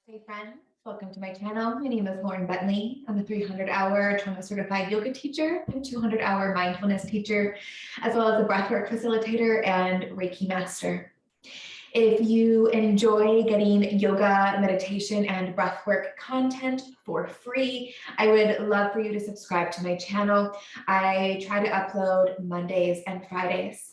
Hey friends, welcome to my channel. My name is Lauren Bentley. I'm a 300-hour trauma certified yoga teacher and 200-hour mindfulness teacher, as well as a breathwork facilitator and Reiki master. If you enjoy getting yoga, meditation, and breathwork content for free, I would love for you to subscribe to my channel. I try to upload Mondays and Fridays.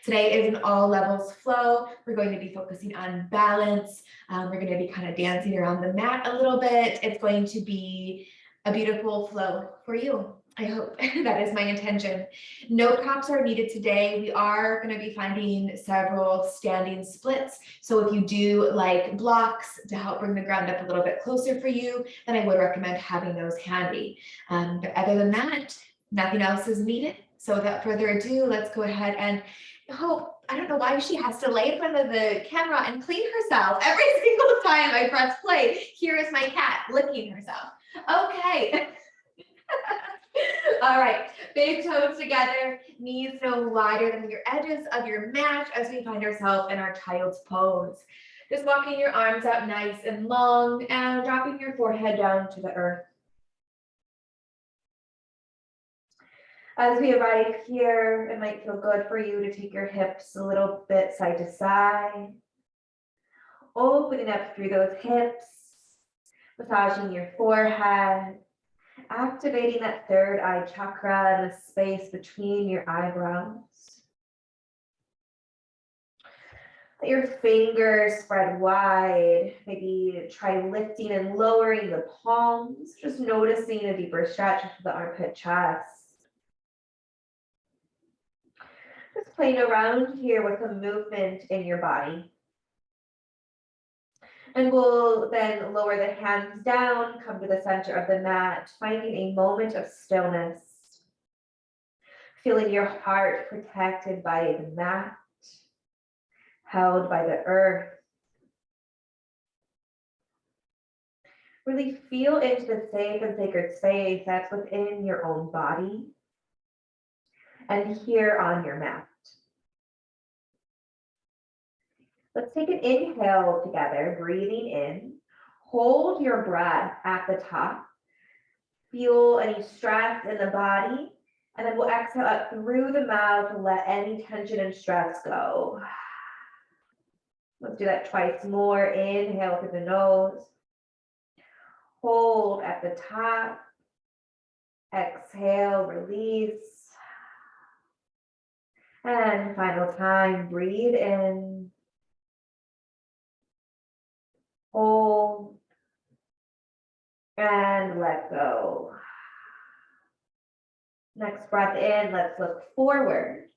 Today is an all levels flow. We're going to be focusing on balance. We're going to be kind of dancing around the mat a little bit. It's going to be a beautiful flow for you. I hope that is my intention. No props are needed today. We are going to be finding several standing splits. So if you do like blocks to help bring the ground up a little bit closer for you, then I would recommend having those handy. But other than that, nothing else is needed. So without further ado, let's go ahead and I don't know why she has to lay in front of the camera and clean herself every single time I press play. Here is my cat licking herself. Okay. All right, big toes together, knees no wider than your edges of your mat as we find ourselves in our child's pose. Just walking your arms out nice and long and dropping your forehead down to the earth. As we arrive here, it might feel good for you to take your hips a little bit side to side, opening up through those hips, massaging your forehead, activating that third eye chakra and the space between your eyebrows. Let your fingers spread wide. Maybe try lifting and lowering the palms, just noticing a deeper stretch into the armpit chest. Just playing around here with the movement in your body. And we'll then lower the hands down, come to the center of the mat, finding a moment of stillness. Feeling your heart protected by the mat, held by the earth. Really feel into the safe and sacred space that's within your own body and here on your mat. Let's take an inhale together, breathing in. Hold your breath at the top. Feel any stress in the body, and then we'll exhale up through the mouth and let any tension and stress go. Let's do that twice more. Inhale through the nose. Hold at the top. Exhale, release. And final time, breathe in. Hold. And let go. Next breath in, let's look forward.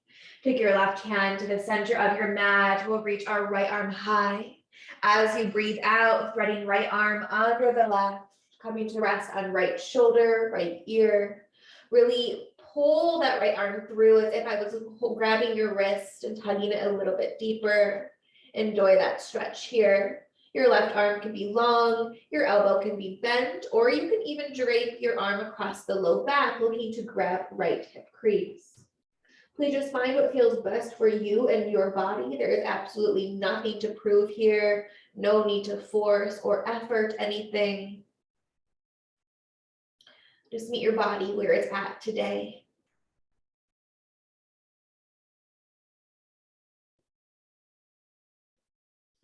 Take your left hand to the center of your mat. We'll reach our right arm high. As you breathe out, threading right arm under the left, coming to rest on right shoulder, right ear. Really pull that right arm through as if I was grabbing your wrist and tugging it a little bit deeper. Enjoy that stretch here. Your left arm can be long, your elbow can be bent, or you can even drape your arm across the low back, looking to grab right hip crease. Please just find what feels best for you and your body. There is absolutely nothing to prove here. No need to force or effort anything. Just meet your body where it's at today.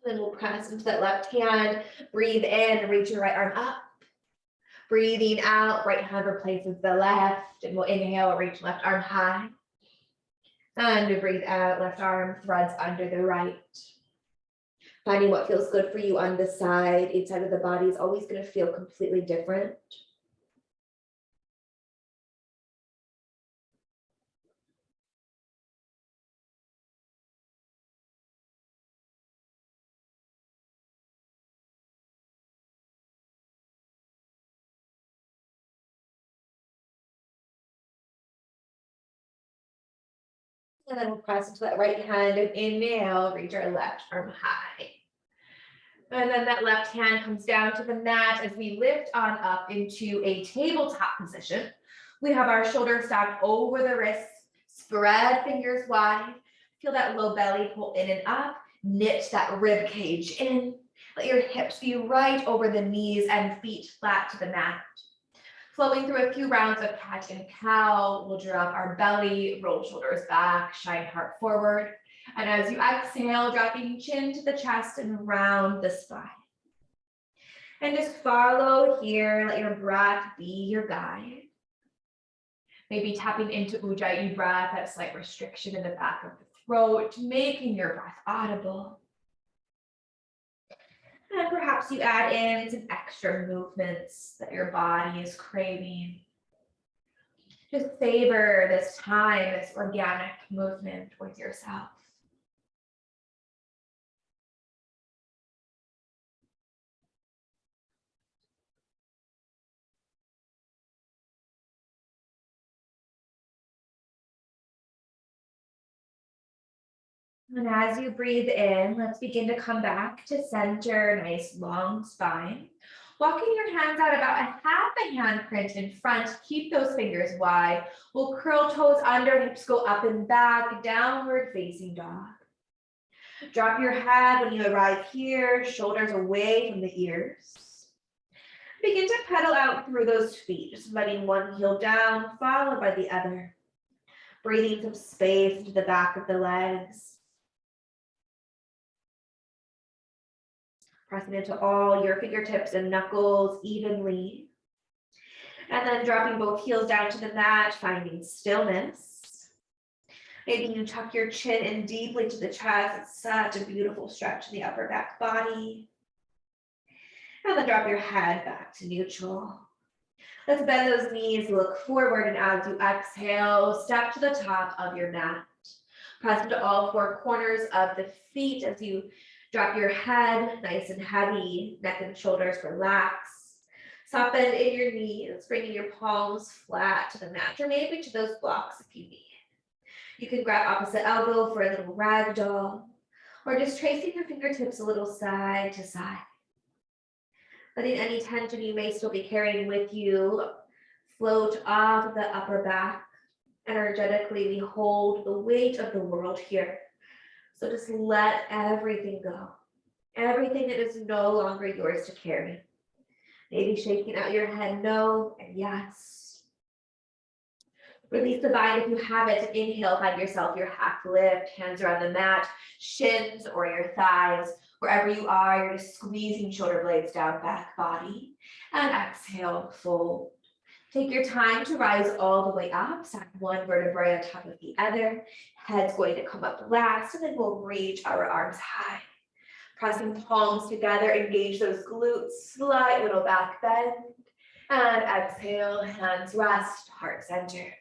Then we'll press into that left hand, breathe in, reach your right arm up. Breathing out, right hand replaces the left, and we'll inhale, reach left arm high. And breathe out, left arm threads under the right. Finding what feels good for you on this side. Each side of the body is always going to feel completely different. And then we'll press into that right hand and inhale, reach our left arm high. And then that left hand comes down to the mat as we lift on up into a tabletop position. We have our shoulders stacked over the wrists, spread fingers wide. Feel that low belly pull in and up, knit that rib cage in. Let your hips be right over the knees and feet flat to the mat. Flowing through a few rounds of cat and cow, we'll drop our belly, roll shoulders back, shine heart forward. And as you exhale, dropping chin to the chest and round the spine. And just follow here, let your breath be your guide. Maybe tapping into Ujjayi breath, that slight restriction in the back of the throat, making your breath audible. And perhaps you add in some extra movements that your body is craving. Just savor this time, this organic movement with yourself. And as you breathe in, let's begin to come back to center, nice long spine. Walking your hands out about half a hand print in front, keep those fingers wide. We'll curl toes under, hips go up and back, downward facing dog. Drop your head when you arrive here, shoulders away from the ears. Begin to pedal out through those feet, just letting one heel down, followed by the other. Breathing some space into the back of the legs. Pressing into all your fingertips and knuckles evenly. And then dropping both heels down to the mat, finding stillness. Maybe you tuck your chin in deeply to the chest. It's such a beautiful stretch in the upper back body. And then drop your head back to neutral. Let's bend those knees, look forward, and as you exhale, step to the top of your mat. Press into all four corners of the feet as you drop your head nice and heavy, neck and shoulders relax. Soften in your knees, bringing your palms flat to the mat, or maybe to those blocks if you need. You can grab opposite elbow for a little ragdoll, or just tracing your fingertips a little side to side. Letting any tension you may still be carrying with you float off the upper back. Energetically, we hold the weight of the world here. So just let everything go. Everything that is no longer yours to carry. Maybe shaking out your head no and yes. Release the bind if you have it. Inhale, find yourself your half lift, hands around the mat, shins or your thighs. Wherever you are, you're just squeezing shoulder blades down, back body. And exhale, fold. Take your time to rise all the way up, stack one vertebrae on top of the other. Head's going to come up last, and then we'll reach our arms high. Pressing palms together, engage those glutes, slight little back bend. And exhale, hands rest, heart center.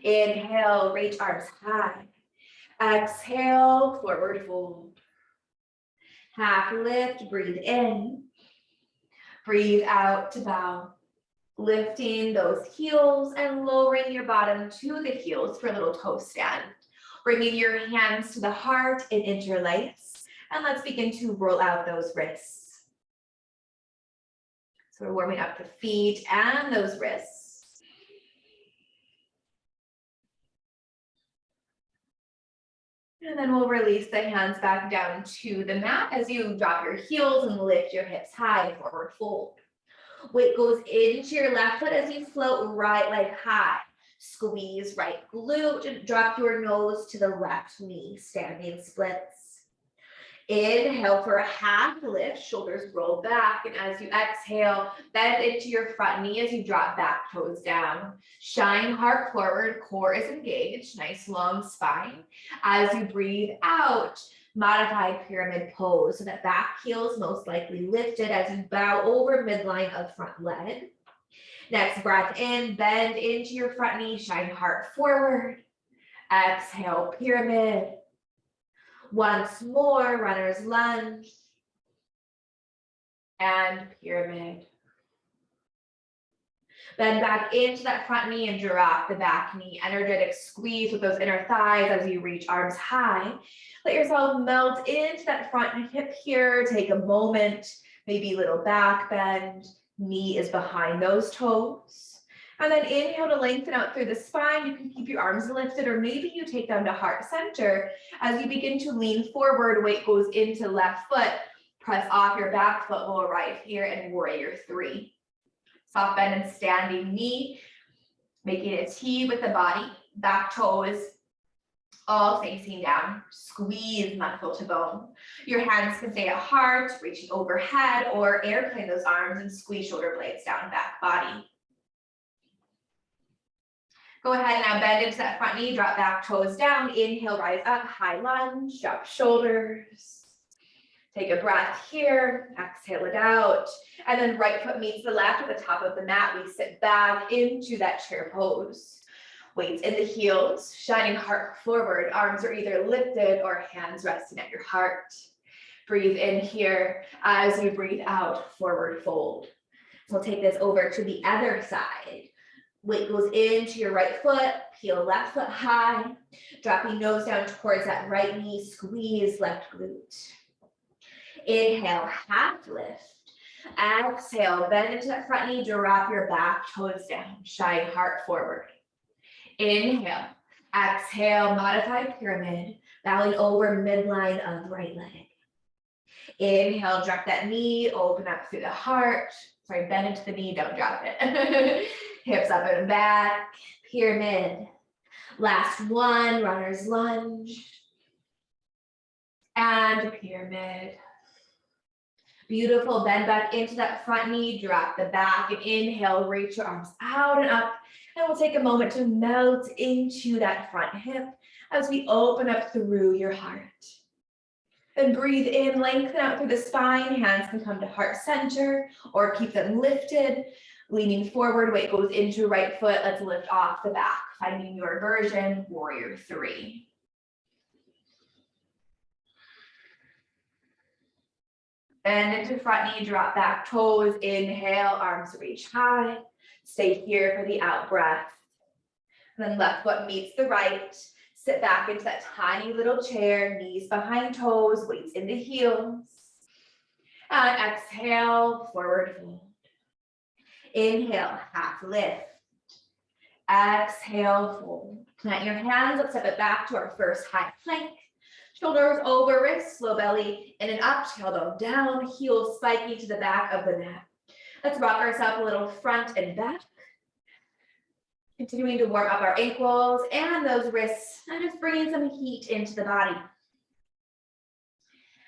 Inhale, reach arms high. Exhale, forward fold. Half lift, breathe in. Breathe out to bow. Lifting those heels and lowering your bottom to the heels for a little toe stand. Bringing your hands to the heart and interlace. And let's begin to roll out those wrists. So we're warming up the feet and those wrists. And then we'll release the hands back down to the mat as you drop your heels and lift your hips high, forward fold. Weight goes into your left foot as you float right leg high. Squeeze right glute and drop your nose to the left knee, standing splits. Inhale for a half lift, shoulders roll back. And as you exhale, bend into your front knee as you drop back toes down. Shine heart forward, core is engaged, nice long spine. As you breathe out, modified pyramid pose, so that back heel is most likely lifted as you bow over midline of front leg. Next breath in, bend into your front knee, shine heart forward. Exhale, pyramid. Once more, runner's lunge. And pyramid. Bend back into that front knee and drop the back knee. Energetic squeeze with those inner thighs as you reach arms high. Let yourself melt into that front hip here. Take a moment, maybe a little back bend. Knee is behind those toes. And then inhale to lengthen out through the spine. You can keep your arms lifted, or maybe you take them to heart center. As you begin to lean forward, weight goes into left foot. Press off your back foot, we'll arrive here in warrior three. Soft bend and standing knee, making a T with the body, back toes all facing down. Squeeze muscle to bone. Your hands can stay at heart, reaching overhead, or airplane those arms and squeeze shoulder blades down, back body. Go ahead and now bend into that front knee, drop back toes down. Inhale, rise up, high lunge, drop shoulders. Take a breath here, exhale it out. And then right foot meets the left at the top of the mat. We sit back into that chair pose. Weights in the heels, shining heart forward. Arms are either lifted or hands resting at your heart. Breathe in here as you breathe out, forward fold. So we'll take this over to the other side. Weight goes into your right foot, peel left foot high, dropping nose down towards that right knee, squeeze left glute. Inhale, half lift. Exhale, bend into that front knee, drop your back toes down, shine heart forward. Inhale, exhale, modified pyramid, bowing over midline of right leg. Inhale, drop that knee, open up through the heart. Sorry, bend into the knee, don't drop it. Hips up and back, pyramid. Last one, runner's lunge. And pyramid. Beautiful, bend back into that front knee, drop the back, and inhale, reach your arms out and up. And we'll take a moment to melt into that front hip as we open up through your heart. And breathe in, lengthen out through the spine. Hands can come to heart center or keep them lifted. Leaning forward, weight goes into right foot. Let's lift off the back, finding your version, warrior three. Bend into front knee, drop back toes. Inhale, arms reach high. Stay here for the out breath. Then left foot meets the right. Sit back into that tiny little chair, knees behind toes, weights in the heels. And exhale, forward fold. Inhale, half lift. Exhale, fold. Plant your hands, let's step it back to our first high plank. Shoulders over wrists, slow belly, in an up, tailbone down, heels spiking to the back of the mat. Let's rock ourselves a little front and back. Continuing to warm up our ankles and those wrists, and just bringing some heat into the body.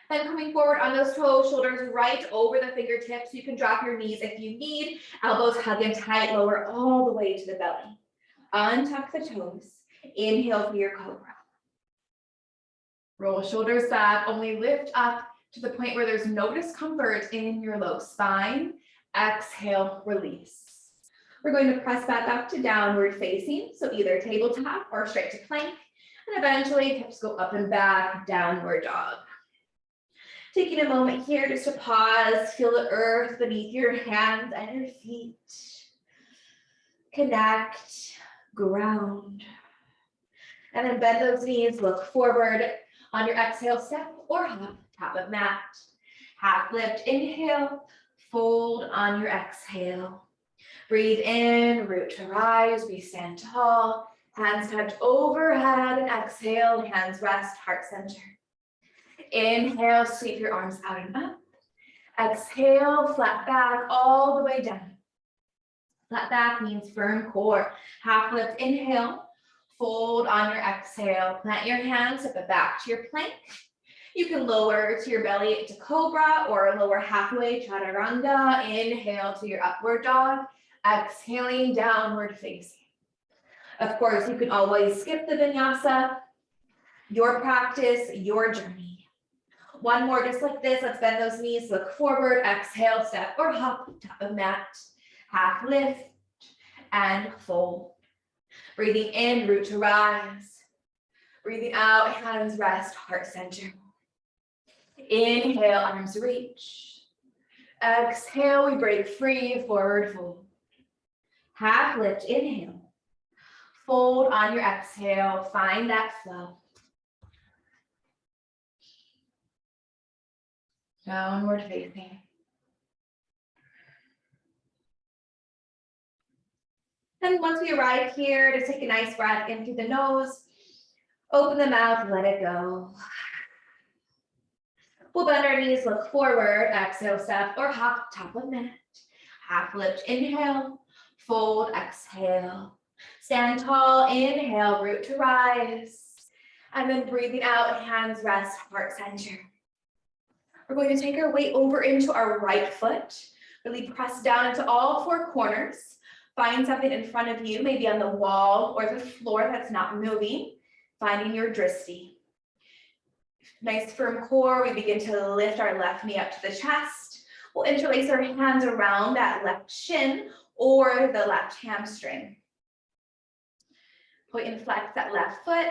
Then coming forward on those toes, shoulders right over the fingertips. You can drop your knees if you need. Elbows hug in tight, lower all the way to the belly. Untuck the toes. Inhale for your cobra. Roll shoulders back, only lift up to the point where there's no discomfort in your low spine. Exhale, release. We're going to press back up to downward facing, so either tabletop or straight to plank, and eventually hips go up and back, downward dog. Taking a moment here just to pause, feel the earth beneath your hands and your feet. Connect, ground. And then bend those knees, look forward. On your exhale, step or hop, top of mat. Half lift, inhale, fold on your exhale. Breathe in, root to rise, we stand tall. Hands tucked overhead and exhale, hands rest, heart center. Inhale, sweep your arms out and up. Exhale, flat back all the way down. Flat back means firm core. Half lift, inhale. Fold on your exhale. Plant your hands, step it back to your plank. You can lower to your belly to cobra or lower halfway, chaturanga. Inhale to your upward dog. Exhaling, downward facing. Of course, you can always skip the vinyasa. Your practice, your journey. One more just like this. Let's bend those knees, look forward. Exhale, step or hop, top of mat. Half lift and fold. Breathing in, root to rise. Breathing out, hands rest, heart center. Inhale, arms reach. Exhale, we break free, forward fold. Half lift, inhale. Fold on your exhale, find that flow. Downward facing. And once we arrive here, just take a nice breath in through the nose. Open the mouth, let it go. We'll bend our knees, look forward, exhale, step or hop, top of mat. Half lift, inhale, fold, exhale. Stand tall, inhale, root to rise. And then breathing out, hands rest, heart center. We're going to take our weight over into our right foot. Really press down into all four corners. Find something in front of you, maybe on the wall or the floor that's not moving. Finding your dristi. Nice firm core. We begin to lift our left knee up to the chest. We'll interlace our hands around that left shin or the left hamstring. Point and flex that left foot,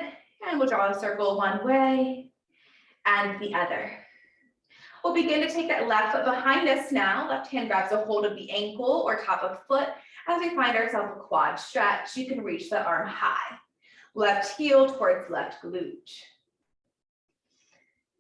and we'll draw a circle one way and the other. We'll begin to take that left foot behind us now. Left hand grabs a hold of the ankle or top of foot. As we find ourselves a quad stretch, you can reach the arm high. Left heel towards left glute.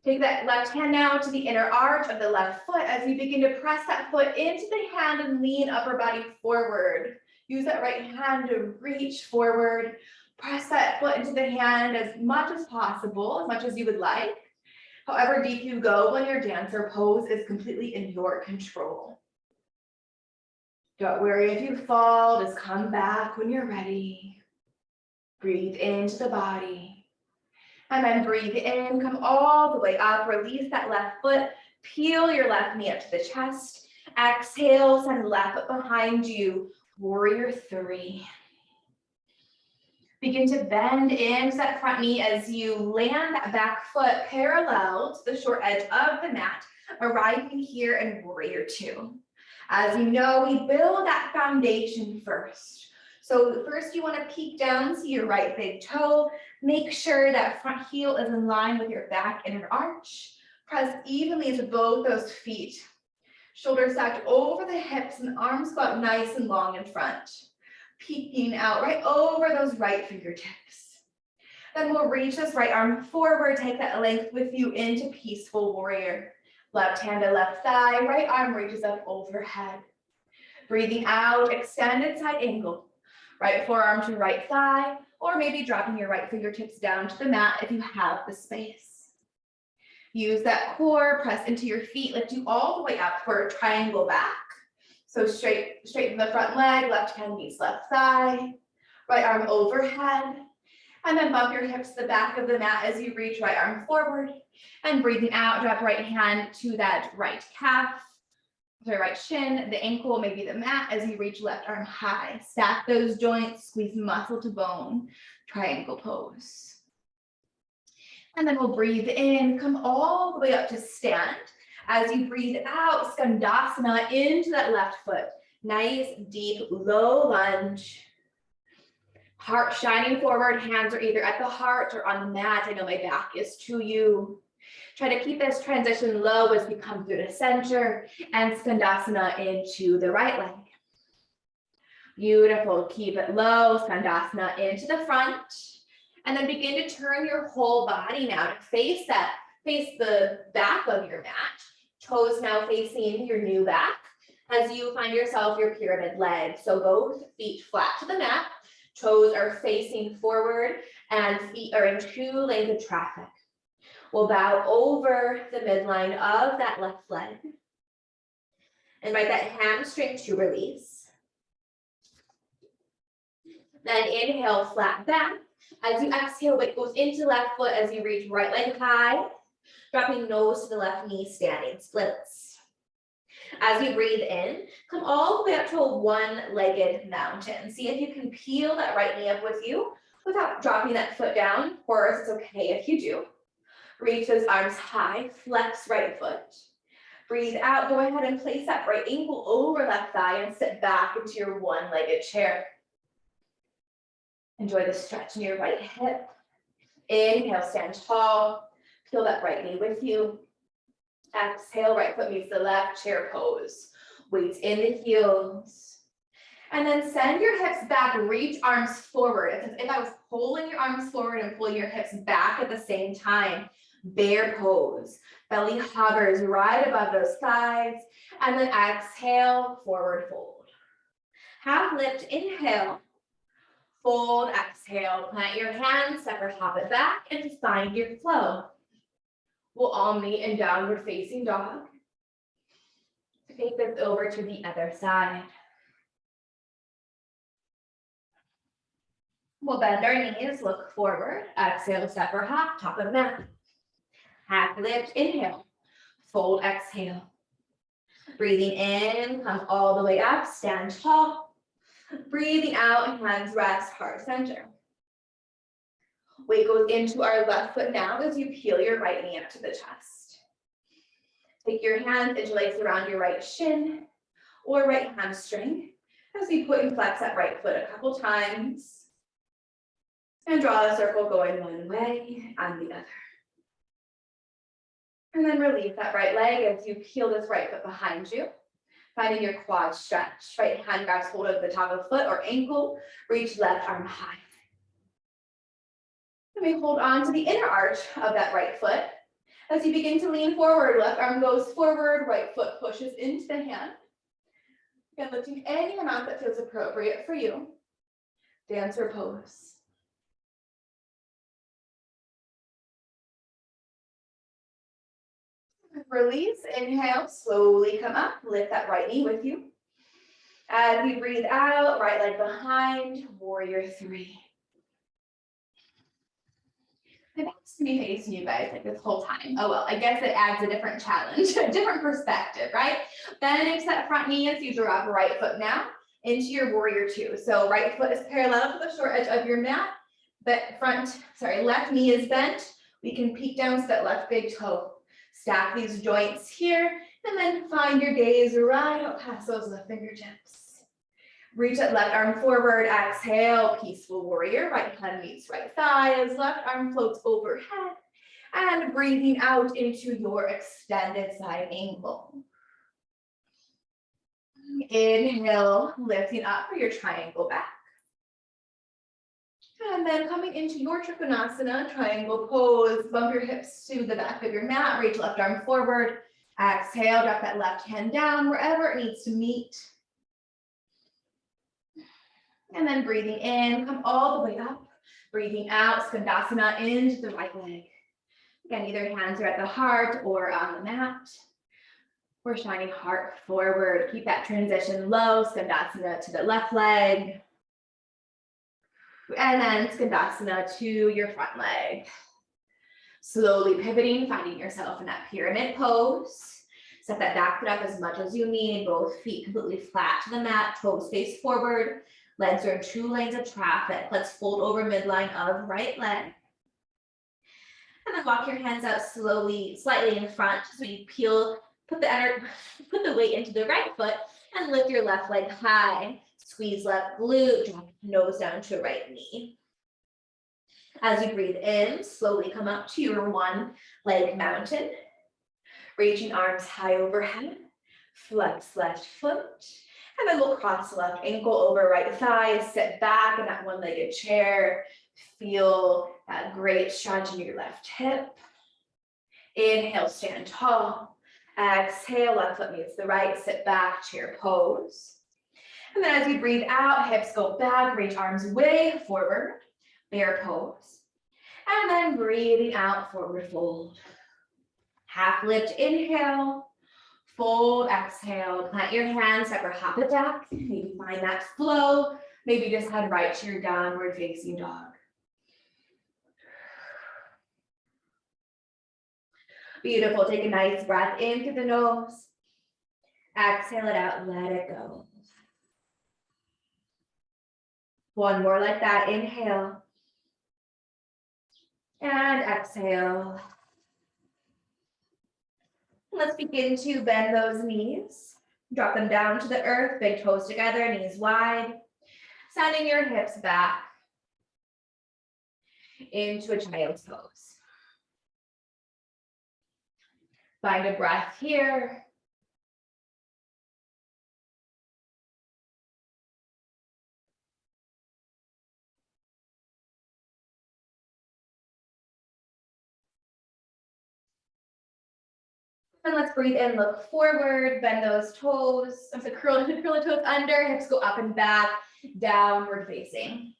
Take that left hand now to the inner arch of the left foot as you begin to press that foot into the hand and lean upper body forward. Use that right hand to reach forward. Press that foot into the hand as much as possible, as much as you would like. However deep you go when your dancer pose is completely in your control. Don't worry if you fall, just come back when you're ready. Breathe into the body. And then breathe in, come all the way up, release that left foot, peel your left knee up to the chest. Exhale, send left foot behind you, warrior three. Begin to bend into that front knee as you land that back foot parallel to the short edge of the mat, arriving here in warrior two. As you know, we build that foundation first. So first you want to peek down, see your right big toe. Make sure that front heel is in line with your back inner arch. Press evenly into both those feet. Shoulders stacked over the hips and arms go out nice and long in front. Peeking out right over those right fingertips. Then we'll reach this right arm forward, take that length with you into peaceful warrior. Left hand to left thigh, right arm reaches up overhead. Breathing out, extended side angle. Right forearm to right thigh, or maybe dropping your right fingertips down to the mat if you have the space. Use that core, press into your feet, lift you all the way up for a triangle back. So straighten the front leg, left hand meets left thigh, right arm overhead, and then bump your hips to the back of the mat as you reach right arm forward, and breathing out, drop right hand to that right calf, sorry, right shin, the ankle, maybe the mat as you reach left arm high. Stack those joints, squeeze muscle to bone, triangle pose. And then we'll breathe in, come all the way up to stand. As you breathe out, Skandasana into that left foot. Nice, deep, low lunge. Heart shining forward, hands are either at the heart or on the mat. I know my back is to you. Try to keep this transition low as we come through the center and Skandasana into the right leg. Beautiful, keep it low, Skandasana into the front. And then begin to turn your whole body now to face the back of your mat. Toes now facing your new back as you find yourself your pyramid leg. So both feet flat to the mat, toes are facing forward and feet are in two lanes of traffic. We'll bow over the midline of that left leg. Invite that hamstring to release. Then inhale, flat back. As you exhale, weight goes into left foot as you reach right leg high. Dropping nose to the left knee, standing splits. As you breathe in, come all the way up to a one-legged mountain. See if you can peel that right knee up with you without dropping that foot down. Of course, it's okay if you do. Reach those arms high, flex right foot. Breathe out, go ahead and place that right ankle over left thigh and sit back into your one-legged chair. Enjoy the stretch in your right hip. Inhale, stand tall. Peel that right knee with you. Exhale, right foot meets the left, chair pose. Weights in the heels. And then send your hips back, reach arms forward. It's as if I was pulling your arms forward and pulling your hips back at the same time. Bear pose. Belly hovers right above those thighs. And then exhale, forward fold. Half lift, inhale. Fold, exhale. Plant your hands, separate, hop it back, and find your flow. We'll all meet in downward facing dog. Take this over to the other side. We'll bend our knees, look forward, exhale, step or hop, top of mat. Half lift, inhale, fold, exhale. Breathing in, come all the way up, stand tall. Breathing out, hands rest, heart center. Weight goes into our left foot now as you peel your right knee up to the chest. Take your hands, interlace around your right shin or right hamstring as we put and flex that right foot a couple times. And draw a circle going one way and the other. And then release that right leg as you peel this right foot behind you. Finding your quad stretch. Right hand grabs hold of the top of foot or ankle. Reach left arm high. And we hold on to the inner arch of that right foot. As you begin to lean forward, left arm goes forward, right foot pushes into the hand. Again, lifting any amount that feels appropriate for you. Dancer pose. Release, inhale, slowly come up, lift that right knee with you. As we breathe out, right leg behind, warrior three. I've asked to be facing you guys like this whole time. Oh well, I guess it adds a different challenge, a different perspective, right? Bend into that front knee as you drop right foot now into your warrior two. So right foot is parallel to the short edge of your mat, but left knee is bent. We can peek down to that left big toe. Stack these joints here, and then find your gaze right out past those left fingertips. Reach that left arm forward, exhale, peaceful warrior. Right hand meets right thigh as left arm floats overhead. And breathing out into your extended side angle. Inhale, lifting up for your triangle back. And then coming into your Triphanosana, triangle pose, bump your hips to the back of your mat, reach left arm forward, exhale, drop that left hand down wherever it needs to meet. And then breathing in, come all the way up, breathing out, Skandasana into the right leg. Again, either hands are at the heart or on the mat. We're shining heart forward, keep that transition low, Skandasana to the left leg. And then Skandasana to your front leg. Slowly pivoting, finding yourself in that pyramid pose. Set that back foot up as much as you need, both feet completely flat to the mat, toes face forward. Legs are in 2 lanes of traffic. Let's fold over midline of right leg. And then walk your hands out slowly, slightly in front. So you peel, put the weight into the right foot and lift your left leg high. Squeeze left glute, drop nose down to right knee. As you breathe in, slowly come up to your 1 leg mountain. Reaching arms high overhead, flex left foot. And then we'll cross left ankle over right thigh, sit back in that 1-legged chair. Feel that great stretch in your left hip. Inhale, stand tall. Exhale, left foot meets the right, sit back, chair pose. And then as you breathe out, hips go back, reach arms way forward, bear pose. And then breathing out, forward fold. Half lift, inhale. Fold, exhale, plant your hands, step or hop it back. Maybe find that flow. Maybe just head right to your downward facing dog. Beautiful, take a nice breath in through the nose. Exhale it out, let it go. One more like that, inhale. And exhale. Let's begin to bend those knees. Drop them down to the earth, big toes together, knees wide. Sending your hips back into a child's pose. Find a breath here. And let's breathe in, look forward, bend those toes. So curl the toes under, hips go up and back, downward facing.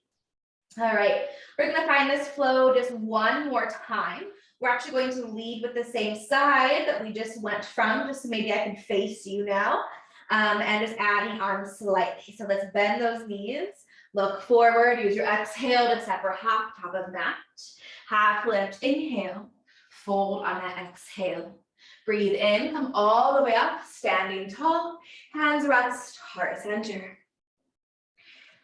All right, we're gonna find this flow just one more time. We're actually going to lead with the same side that we just went from, just so maybe I can face you now, and just adding arms slightly. So let's bend those knees, look forward, use your exhale to step or hop, top of mat. Half lift, inhale, fold on that exhale. Breathe in, come all the way up, standing tall, hands rest, heart center.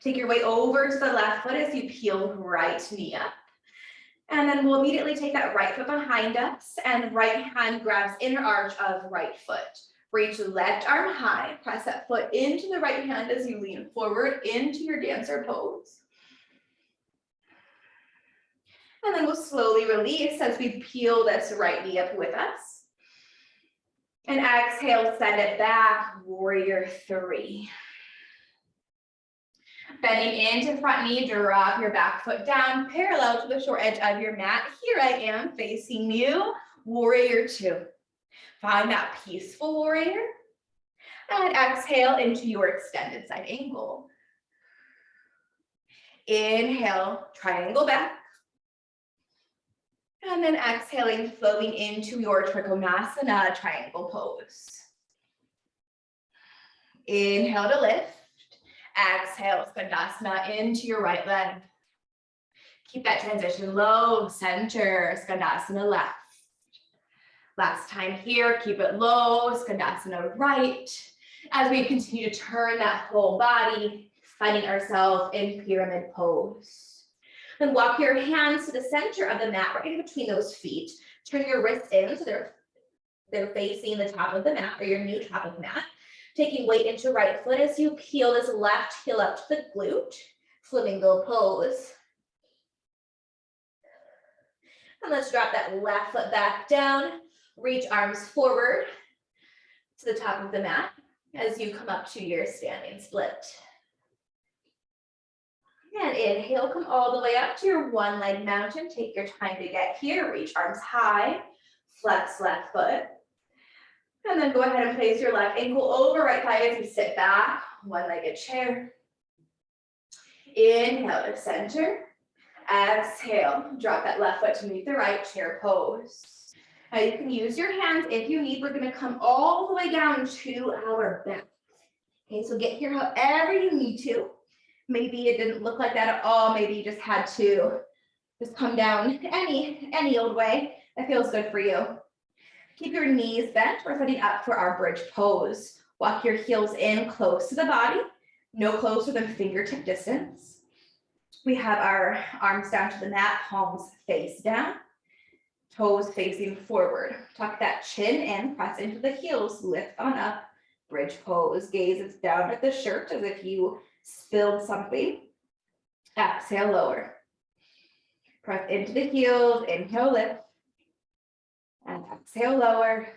Take your way over to the left foot as you peel right knee up. And then we'll immediately take that right foot behind us and right hand grabs inner arch of right foot. Reach left arm high, press that foot into the right hand as you lean forward into your dancer pose. And then we'll slowly release as we peel this right knee up with us. And exhale, send it back, warrior three. Bending into front knee, drop your back foot down, parallel to the short edge of your mat. Here I am facing you, warrior two. Find that peaceful warrior. And exhale into your extended side angle. Inhale, triangle back. And then exhaling, floating into your Triphanosana triangle pose. Inhale to lift. Exhale, Skandasana into your right leg. Keep that transition low, center, Skandasana left. Last time here, keep it low, Skandasana right. As we continue to turn that whole body, finding ourselves in pyramid pose. Then walk your hands to the center of the mat, right in between those feet. Turn your wrists in so they're facing the top of the mat or your new top of mat. Taking weight into right foot as you peel this left heel up to the glute. Flamingo pose. And let's drop that left foot back down. Reach arms forward to the top of the mat as you come up to your standing split. And inhale, come all the way up to your one leg mountain. Take your time to get here. Reach arms high, flex left foot. And then go ahead and place your left ankle over right thigh as you sit back, one-legged chair. Inhale to center. Exhale, drop that left foot to meet the right, chair pose. Now you can use your hands if you need. We're gonna come all the way down to our back. Okay, so get here however you need to. Maybe it didn't look like that at all. Maybe you just had to just come down any old way that feels good for you. Keep your knees bent. We're setting up for our bridge pose. Walk your heels in close to the body, no closer than fingertip distance. We have our arms down to the mat, palms face down, toes facing forward. Tuck that chin in, press into the heels, lift on up, bridge pose. Gaze is down at the shirt as if you spilled something. Exhale, lower. Press into the heels, inhale, lift. And exhale, lower.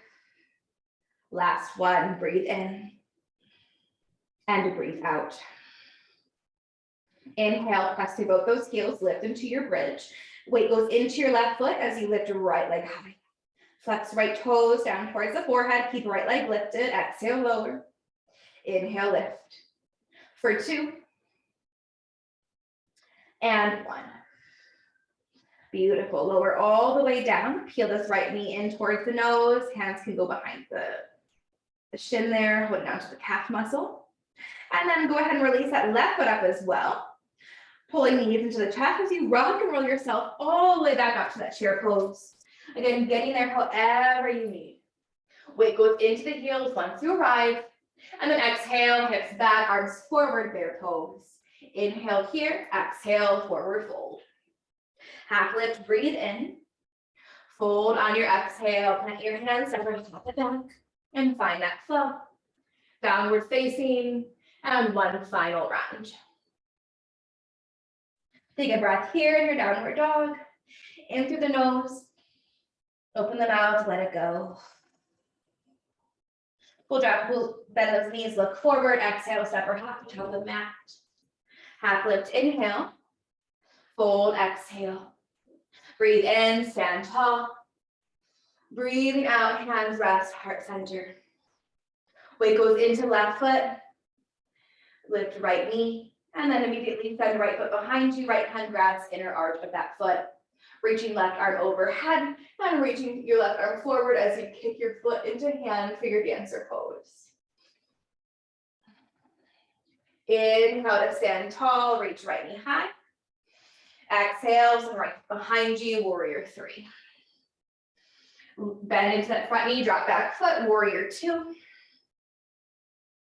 Last one, breathe in. And breathe out. Inhale, press to both those heels, lift into your bridge. Weight goes into your left foot as you lift your right leg high. Flex right toes down towards the forehead, keep right leg lifted. Exhale, lower. Inhale, lift. For two. And one. Beautiful. Lower all the way down. Peel this right knee in towards the nose. Hands can go behind the shin there, hold down to the calf muscle. And then go ahead and release that left foot up as well. Pulling the knees into the chest as you rock and roll yourself all the way back up to that chair pose. Again, getting there however you need. Weight goes into the heels once you arrive. And then exhale, hips back, arms forward, bear pose. Inhale here, exhale, forward fold. Half lift, breathe in. Fold on your exhale, plant your hands over top the back and find that flow. Downward facing and one final round. Take a breath here in your downward dog. In through the nose. Open the mouth, let it go. We'll bend those knees, look forward, exhale, step or hop to top of the mat. Half lift, inhale. Fold, exhale. Breathe in, stand tall. Breathing out, hands rest, heart center. Weight goes into left foot. Lift right knee. And then immediately send right foot behind you, right hand grabs inner arch of that foot. Reaching left arm overhead and reaching your left arm forward as you kick your foot into hand for your dancer pose. Inhale to stand tall, reach right knee high. Exhale, send right behind you, warrior three. Bend into that front knee, drop back foot, warrior two.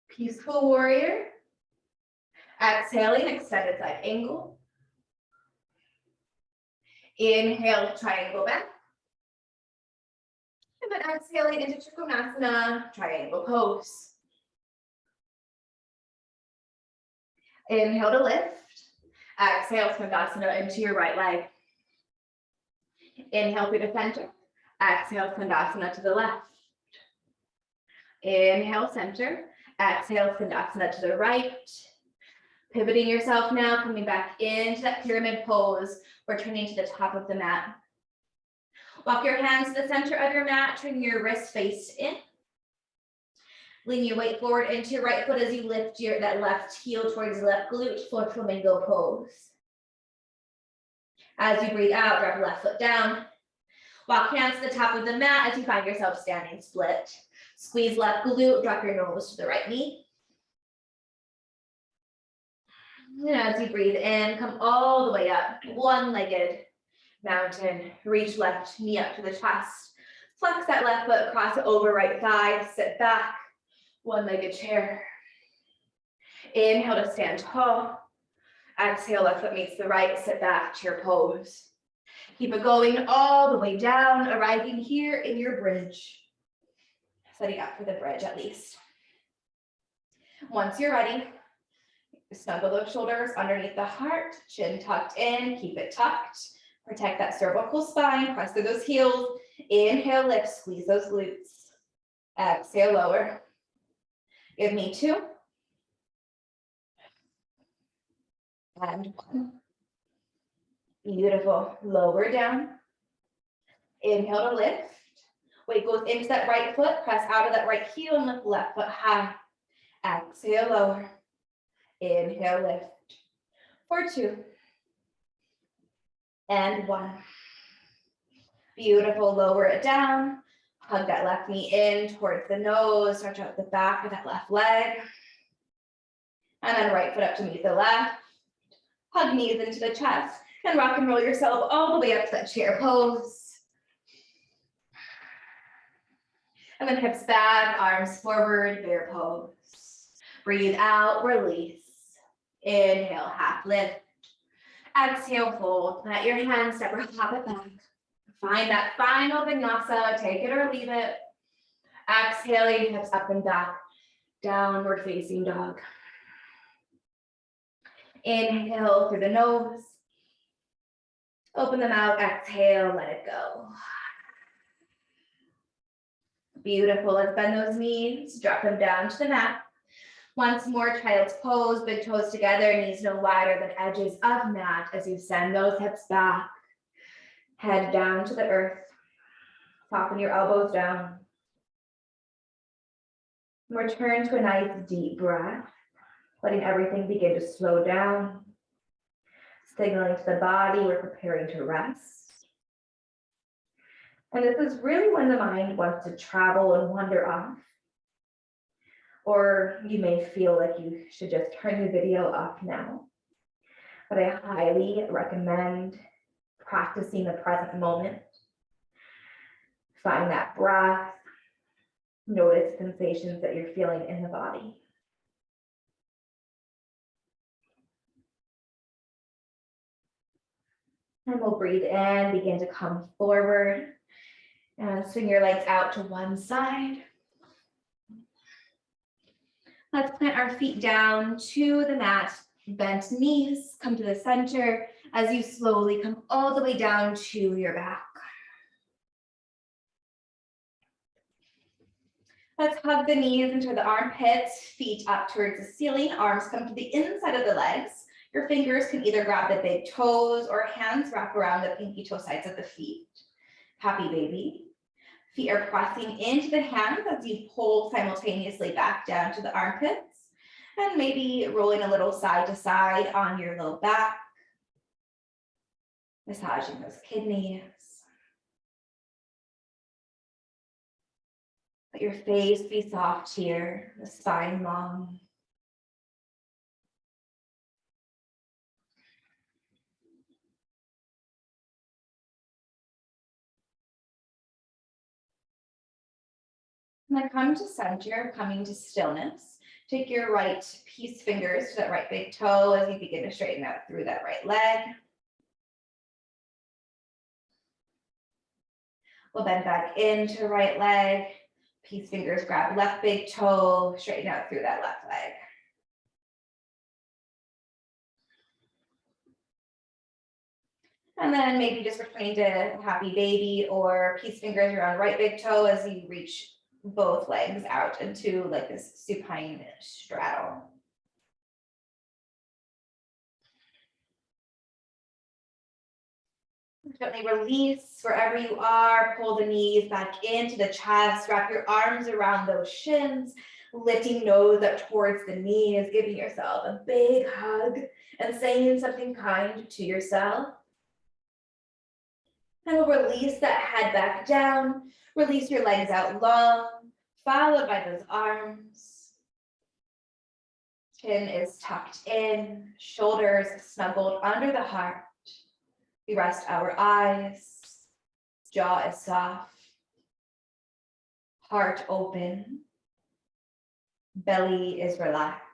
Peaceful warrior. Exhaling, extended side angle. Inhale, triangle bend. And then exhaling into Triphanosana, triangle pose. Inhale to lift. Exhale, Skandasana into your right leg. Inhale through the center. Exhale, Skandasana to the left. Inhale, center. Exhale, Skandasana to the right. Pivoting yourself now, coming back into that pyramid pose, returning to the top of the mat. Walk your hands to the center of your mat, turn your wrist face in. Lean your weight forward into your right foot as you lift that left heel towards the left glute for Flamingo Pose. As you breathe out, drop left foot down. Walk hands to the top of the mat as you find yourself standing split. Squeeze left glute, drop your nose to the right knee. And as you breathe in, come all the way up, one-legged mountain. Reach left knee up to the chest. Flex that left foot, cross it over right thigh, sit back, one-legged chair. Inhale to stand tall. Exhale, left foot meets the right, sit back, chair pose. Keep it going all the way down, arriving here in your bridge. Setting up for the bridge at least. Once you're ready, snuggle those shoulders underneath the heart, chin tucked in, keep it tucked. Protect that cervical spine, press through those heels. Inhale, lift, squeeze those glutes. Exhale, lower. Give me two. And one. Beautiful. Lower down. Inhale to lift. Weight goes into that right foot, press out of that right heel and lift left foot high. Exhale, lower. Inhale, lift. For two. And one. Beautiful, lower it down. Hug that left knee in towards the nose, stretch out the back of that left leg. And then right foot up to meet the left. Hug knees into the chest and rock and roll yourself all the way up to that chair pose. And then hips back, arms forward, bear pose. Breathe out, release. Inhale, half lift. Exhale, fold. Let your hands separate, pop it back. Find that final vinyasa, take it or leave it. Exhaling, hips up and back, downward facing dog. Inhale through the nose. Open the mouth, exhale, let it go. Beautiful, let's bend those knees, drop them down to the mat. Once more, child's pose, big toes together, knees no wider than edges of mat as you send those hips back. Head down to the earth. Soften your elbows down. Return to a nice deep breath, letting everything begin to slow down. Signaling to the body, we're preparing to rest. And this is really when the mind wants to travel and wander off. Or you may feel like you should just turn the video off now. But I highly recommend practicing the present moment. Find that breath. Notice sensations that you're feeling in the body. And we'll breathe in, begin to come forward. And swing your legs out to one side. Let's plant our feet down to the mat. Bent knees, come to the center as you slowly come all the way down to your back. Let's hug the knees into the armpits, feet up towards the ceiling, arms come to the inside of the legs. Your fingers can either grab the big toes or hands wrap around the pinky toe sides of the feet. Happy baby. Feet are pressing into the hands as you pull simultaneously back down to the armpits. And maybe rolling a little side to side on your low back, massaging those kidneys. Let your face be soft here, the spine long. And then come to center, coming to stillness. Take your right peace fingers to that right big toe as you begin to straighten out through that right leg. We'll bend back into right leg. Peace fingers grab left big toe, straighten out through that left leg. And then maybe just returning to happy baby or peace fingers around right big toe as you reach both legs out into like this supine straddle. Gently release wherever you are, pull the knees back into the chest, wrap your arms around those shins, lifting nose up towards the knees, giving yourself a big hug and saying something kind to yourself. And we'll release that head back down, release your legs out long, followed by those arms. Chin is tucked in, shoulders snuggled under the heart. We rest our eyes, jaw is soft, heart open, belly is relaxed.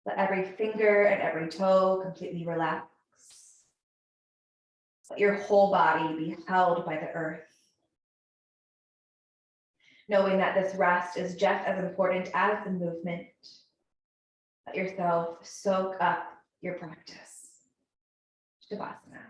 Let every finger and every toe completely relax. Let your whole body be held by the earth. Knowing that this rest is just as important as the movement. Let yourself soak up your practice. Shavasana.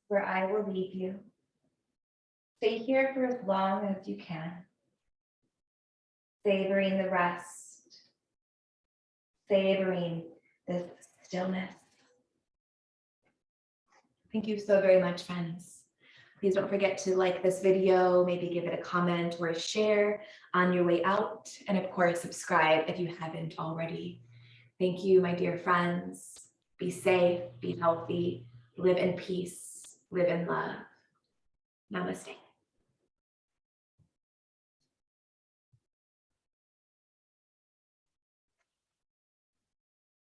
Where I will leave you. Stay here for as long as you can, savoring the rest, savoring this stillness. Thank you so very much, friends. Please don't forget to like this video, maybe give it a comment or a share on your way out, and of course, subscribe if you haven't already. Thank you, my dear friends. Be safe, be healthy, live in peace, live in love. Namaste.